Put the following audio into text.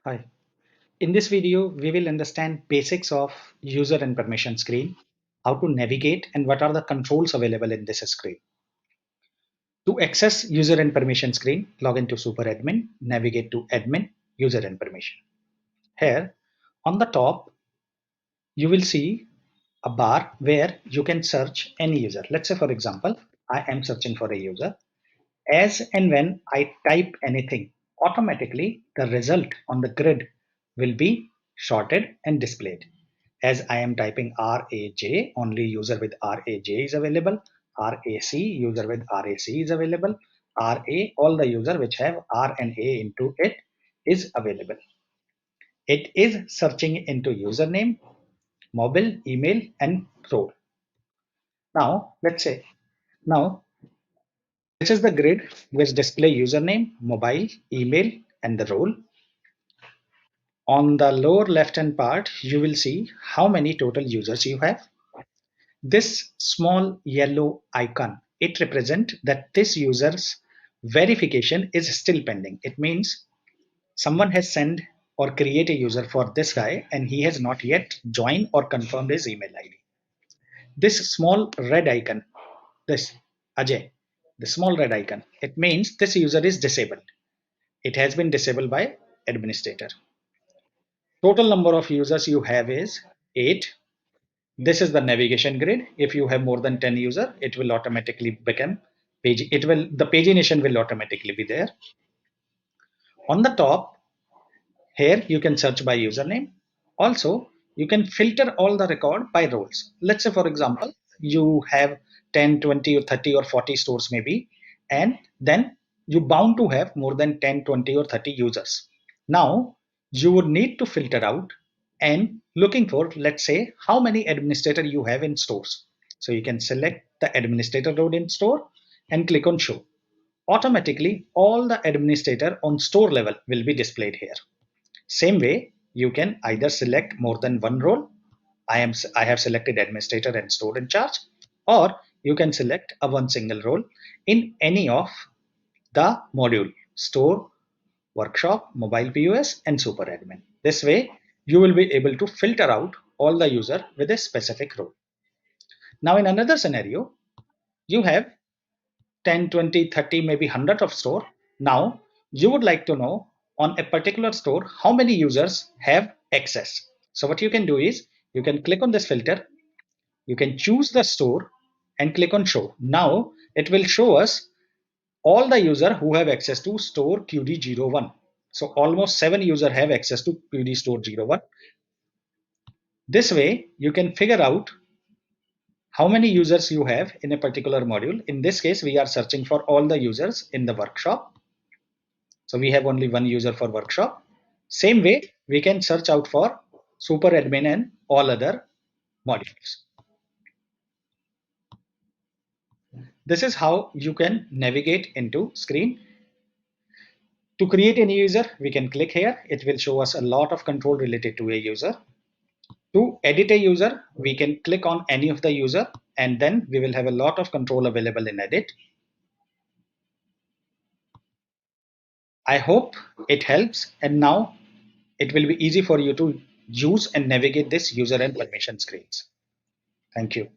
Hi. In this video, we will understand basics of user and permission screen, how to navigate and what are the controls available in this screen. To access user and permission screen, log into SuperAdmin, navigate to Admin, User and Permission. Here, on the top, you will see a bar where you can search any user. Let's say, for example, I am searching for a user. As and when I type anything, automatically the result on the grid will be sorted and displayed. As I am typing RAJ, only user with RAJ is available. RAC, user with RAC is available. RA, all the user which have R and A into it is available. It is searching into username, mobile, email, and role. Now, let's say, now this is the grid which display username, mobile, email, and the role. On the lower left hand part, you will see how many total users you have. This small yellow icon, it represents that this user's verification is still pending. It means someone has sent or create a user for this guy and he has not yet joined or confirmed his email ID. This small red icon, this Ajay, the small red icon, it means this user is disabled. It has been disabled by administrator. Total number of users you have is 8. This is the navigation grid. If you have more than 10 user, it will automatically become page. The pagination will automatically be there. On the top, here you can search by username. Also, you can filter all the record by roles. Let's say, for example, you have 10, 20, or 30 or 40 stores maybe, and then you bound to have more than 10, 20 or 30 users. Now, you would need to filter out and looking for, let's say, how many administrator you have in stores. So you can select the administrator row in store and click on show. Automatically, all the administrator on store level will be displayed here. Same way, you can either select more than one role. I have selected administrator and store in charge, or you can select a one single role in any of the module store, workshop, mobile POS, and super admin. This way, you will be able to filter out all the user with a specific role. Now, in another scenario, you have 10, 20, 30, maybe 100 of store. Now, you would like to know on a particular store how many users have access. So what you can do is you can click on this filter, you can choose the store and click on show. Now it will show us all the user who have access to store QD01. So almost 7 user have access to QD store 01. This way you can figure out how many users you have in a particular module. In this case, we are searching for all the users in the workshop. So we have only one user for workshop. Same way, we can search out for super admin and all other modules. This is how you can navigate into screen. To create a new user, we can click here. It will show us a lot of control related to a user. To edit a user, we can click on any of the user and then we will have a lot of control available in edit. I hope it helps, and now it will be easy for you to use and navigate this user and permission screens. Thank you.